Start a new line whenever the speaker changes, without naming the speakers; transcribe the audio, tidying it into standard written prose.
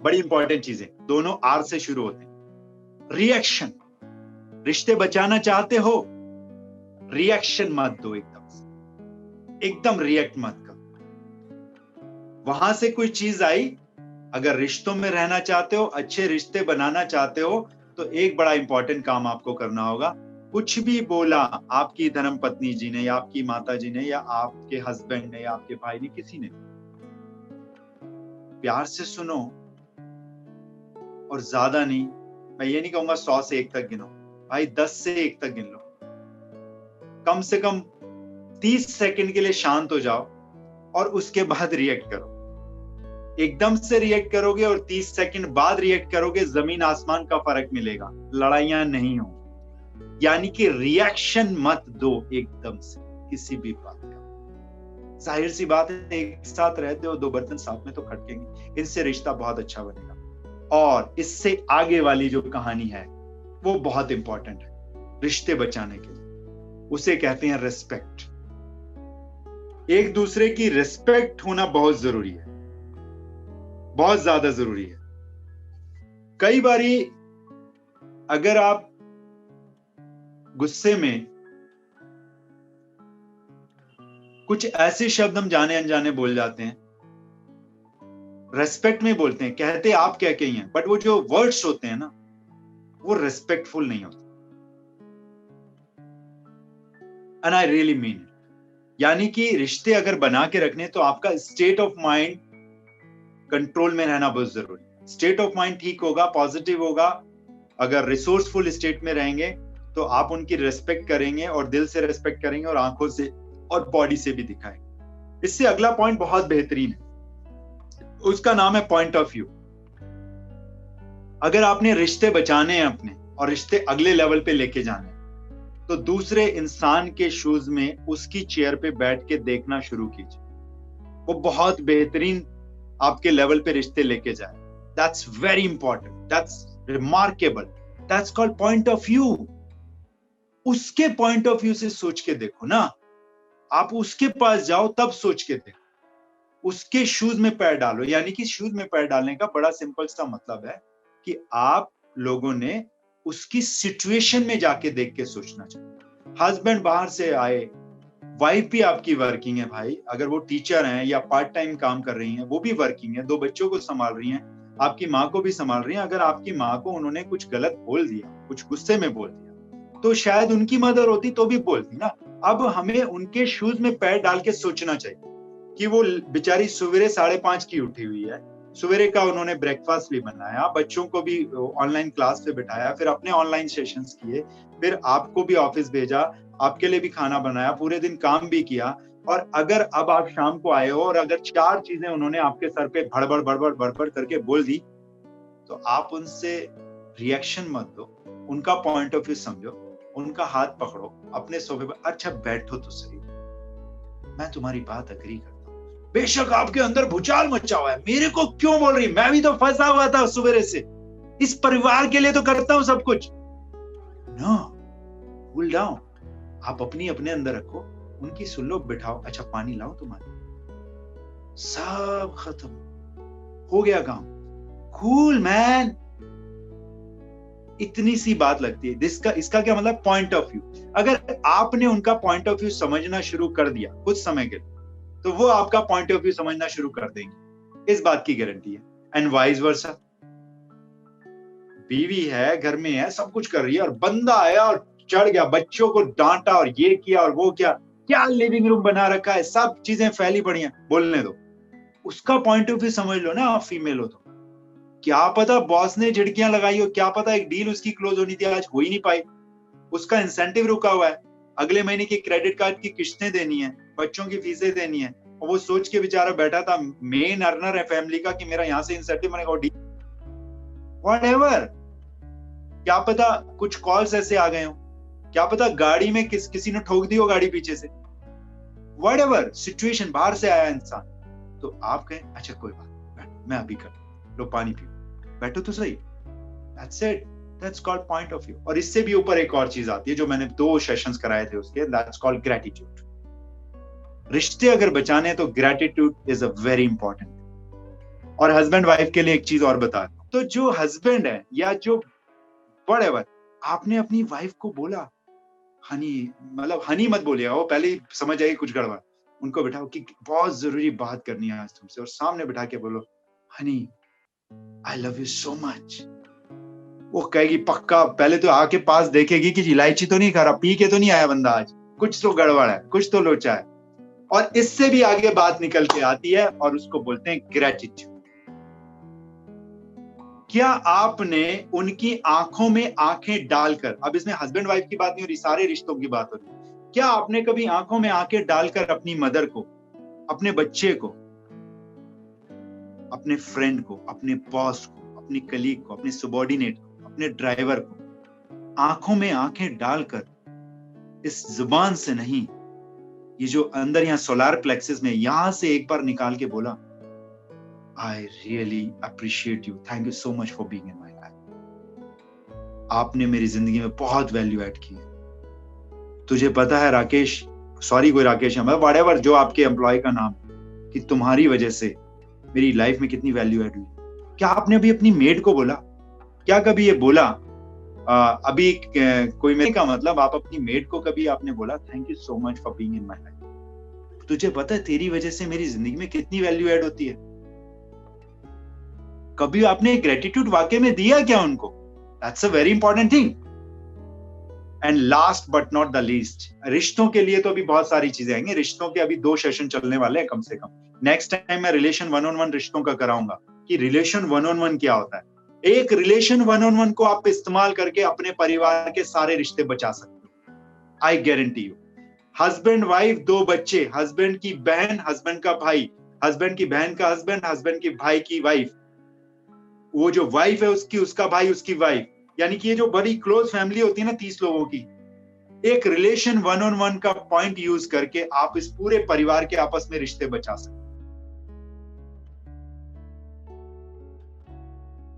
बड़ी इंपॉर्टेंट चीजें, दोनों आर से शुरू होते हैं। रिएक्शन, रिश्ते बचाना चाहते हो, रिएक्शन मत दो, एकदम रिएक्ट मत करो। वहां से कोई चीज आई, अगर रिश्तों में रहना चाहते हो, अच्छे रिश्ते बनाना चाहते हो, तो एक बड़ा इंपॉर्टेंट काम आपको करना होगा। कुछ भी बोला आपकी धर्मपत्नी जी ने या आपकी माता जी ने या आपके हस्बैंड ने या आपके भाई ने, किसी ने, प्यार से सुनो और ज्यादा नहीं। मैं ये नहीं कहूंगा 100 से 1 तक गिनो भाई, 10 से 1 तक गिन लो। कम से कम 30 सेकंड के लिए शांत हो जाओ और उसके बाद रिएक्ट करो। एकदम से रिएक्ट करोगे और 30 सेकंड बाद रिएक्ट करोगे, जमीन आसमान का फर्क मिलेगा, लड़ाइयां नहीं हो। यानी कि रिएक्शन मत दो एकदम से किसी भी बात का। जाहिर सी बात है, एक साथ रहते हो, 2 बर्तन साथ में तो खटकेंगे, इनसे रिश्ता बहुत अच्छा बनेगा। और इससे आगे वाली जो कहानी है वो बहुत इंपॉर्टेंट है रिश्ते बचाने के लिए, उसे कहते हैं रिस्पेक्ट। एक दूसरे की रिस्पेक्ट होना बहुत जरूरी है, बहुत ज्यादा जरूरी है। कई बारी अगर आप गुस्से में कुछ ऐसे शब्द हम जाने अनजाने बोल जाते हैं, रेस्पेक्ट में बोलते हैं, कहते आप क्या कही हैं, बट वो जो वर्ड्स होते हैं ना, वो रेस्पेक्टफुल नहीं होते। And I really mean it. यानी कि रिश्ते अगर बना के रखने तो आपका स्टेट ऑफ माइंड कंट्रोल में रहना बहुत जरूरी है। स्टेट ऑफ माइंड ठीक होगा, पॉजिटिव होगा, अगर रिसोर्सफुल स्टेट में रहेंगे तो आप उनकी रेस्पेक्ट करेंगे और दिल से रेस्पेक्ट करेंगे और आंखों से और बॉडी से भी दिखाएंगे। इससे अगला पॉइंट बहुत बेहतरीन है, उसका नाम है पॉइंट ऑफ व्यू। अगर आपने रिश्ते बचाने हैं अपने और रिश्ते अगले लेवल पे लेके जाने हैं, तो दूसरे इंसान के शूज में उसकी चेयर पे बैठ के देखना शुरू कीजिए। वो बहुत बेहतरीन आपके लेवल पे रिश्ते लेके जाए। That's very important, that's remarkable, that's called point of view. उसके पॉइंट ऑफ व्यू से सोच के देखो ना, आप उसके पास जाओ तब सोच के देखो, उसके शूज में पैर डालो। यानी कि शूज में पैर डालने का बड़ा सिंपल सा मतलब है कि आप लोगों ने उसकी सिचुएशन में जाके देख के सोचना चाहिए। हस्बैंड बाहर से आए, वाइफ भी आपकी वर्किंग है भाई, अगर वो टीचर हैं या पार्ट टाइम काम कर रही हैं, वो भी वर्किंग है, 2 बच्चों को संभाल रही हैं, आपकी माँ को भी संभाल रही हैं। अगर आपकी माँ को उन्होंने कुछ गलत बोल दिया, कुछ गुस्से में बोल दिया, तो शायद उनकी मदर होती तो भी बोलती ना। अब हमें उनके शूज में पैर डाल के सोचना चाहिए कि वो बेचारी सवेरे 5:30 की उठी हुई है, सवेरे का उन्होंने ब्रेकफास्ट भी बनाया, बच्चों को भी ऑनलाइन क्लास पे बिठाया, फिर अपने ऑनलाइन सेशंस किए, फिर आपको भी ऑफिस भेजा, आपके लिए भी खाना बनाया, पूरे दिन काम भी किया। और अगर अब आप शाम को आए हो और अगर 4 चीजें उन्होंने आपके सर पे भड़बड़ भड़बड़ भड़बड़ करके बोल दी, तो आप उनसे रिएक्शन मत दो, उनका पॉइंट ऑफ व्यू समझो, उनका हाथ पकड़ो, अपने सोफे पर, अच्छा बैठो तो सही, मैं तुम्हारी बात अग्री करता हूँ, बेशक आपके अंदर भूचाल मचा हुआ है, मेरे को क्यों बोल रही, मैं भी तो फंसा हुआ था सवेरे से, इस परिवार के लिए तो करता हूं सब कुछ। नो, कूल डाउन, आप अपनी अपने अंदर रखो, उनकी सुन लो, बिठाओ, अच्छा पानी लाओ तुम्हारे, सब खत्म हो गया काम। कूल मैन, इतनी सी बात लगती है। इसका क्या मतलब, पॉइंट ऑफ व्यू। अगर आपने उनका पॉइंट ऑफ व्यू समझना शुरू कर दिया कुछ समय के लिए, तो वो आपका पॉइंट ऑफ व्यू समझना शुरू कर देंगे, इस बात की गारंटी है। एंड वाइस वर्सा, बीवी है, घर में है, सब कुछ कर रही है, और बंदा आया और चढ़ गया, बच्चों को डांटा और ये किया और वो किया, क्या लिविंग रूम बना रखा है, सब चीजें फैली पड़ी हैं, बोलने दो, उसका पॉइंट ऑफ व्यू समझ लो ना। आप फीमेल हो तो क्या पता बॉस ने झिड़कियां लगाई हो, क्या पता एक डील उसकी क्लोज होनी थी, आज हो ही नहीं पाई, उसका इंसेंटिव रुका हुआ है, अगले महीने की क्रेडिट कार्ड की किस्तें देनी है, बच्चों की फीसें देनी है, और वो सोच के बेचारा बैठा था, मेन अर्नर है फैमिली का, कि मेरा यहां से इंसेंटिव बनेगा, व्हाटएवर। क्या पता कुछ कॉल्स ऐसे आ गए हो, क्या पता गाड़ी में किसी ने ठोक दी हो गाड़ी पीछे से, व्हाटएवर सिचुएशन, बाहर से आया इंसान, तो आप कहें अच्छा कोई बात, बैठो मैं अभी कर, लो पानी पियो, बैठो तो सही, that's it, that's called point of view. और इससे भी ऊपर एक और चीज आती है जो मैंने 2 सेशंस कराए थे उसके, दैट्स कॉल्ड ग्रेटिट्यूड। रिश्ते अगर बचाने हैं तो gratitude is a very important. और हस्बैंड वाइफ के लिए एक चीज और बता दूं, तो जो हस्बैंड है या जो व्हाटएवर, आपने अपनी वाइफ को बोला हनी, मतलब हनी मत बोलिएगा, वो पहले ही समझ जाएगी कुछ गड़बड़। उनको बिठाओ कि बहुत जरूरी बात करनी है आज तुमसे, और सामने बिठा के बोलो Honey I love you so much. वो कहेगी पक्का, पहले तो आके पास देखेगी कि इलायची तो नहीं खा रहा, पी के तो नहीं आया बंदा आज, कुछ तो गड़बड़ है, कुछ तो लोचा है। और इससे भी आगे बात निकल के आती है और उसको बोलते हैं ग्रेटिट्यूड। क्या आपने उनकी आंखों में आंखें डालकर, अब इसमें हस्बैंड वाइफ की बात नहीं हो रही, सारे रिश्तों की बात हो रही, क्या आपने कभी आंखों में आंखें डालकर अपनी मदर को, अपने बच्चे को, अपने फ्रेंड को, अपने बॉस को, अपनी कलीग को, अपने सबॉर्डिनेट को, अपने ड्राइवर को आंखों में आंखें डालकर इस जुबान से नहीं, ये जो अंदर यहाँ सोलर प्लेक्सिस में, यहां से एक बार निकाल के बोला I really appreciate you, thank you so much for being in my life, आपने मेरी जिंदगी में बहुत वैल्यू ऐड की है। तुझे पता है राकेश, सॉरी कोई राकेश है, व्हाटएवर जो आपके एम्प्लॉय का नाम, कि तुम्हारी वजह से मेरी लाइफ में कितनी वैल्यू ऐड हुई। क्या आपने अभी अपनी मेड को बोला? क्या कभी ये बोला अभी कोई, मेरे का मतलब आप अपनी मेड को कभी आपने बोला thank you so much for being in my life, तुझे पता है तेरी वजह से मेरी जिंदगी में कितनी वैल्यू ऐड होती है? कभी आपने ग्रेटिट्यूड वाकई में दिया क्या उनको? That's a very important thing. And last but not the least, रिश्तों के लिए तो अभी बहुत सारी चीजें आएंगी, रिश्तों के अभी 2 सेशन चलने वाले हैं कम से कम। नेक्स्ट टाइम मैं रिलेशन 1-on-1 रिश्तों का कराऊंगा कि रिलेशन 1-on-1 क्या होता है। एक रिलेशन 1-on-1 को आप इस्तेमाल करके अपने परिवार के सारे रिश्ते बचा सकते हो, I guarantee you. Husband wife, 2 बच्चे, हस्बैंड की बहन, हस्बैंड का भाई, हस्बैंड की बहन का हस्बैंड, हस्बैंड की भाई की वाइफ, वो जो वाइफ है उसकी, उसका भाई, उसकी वाइफ, यानी कि ये जो बड़ी क्लोज फैमिली होती है ना 30 लोगों की, एक रिलेशन 1-on-1 का पॉइंट यूज करके आप इस पूरे परिवार के आपस में रिश्ते बचा सकते हैं।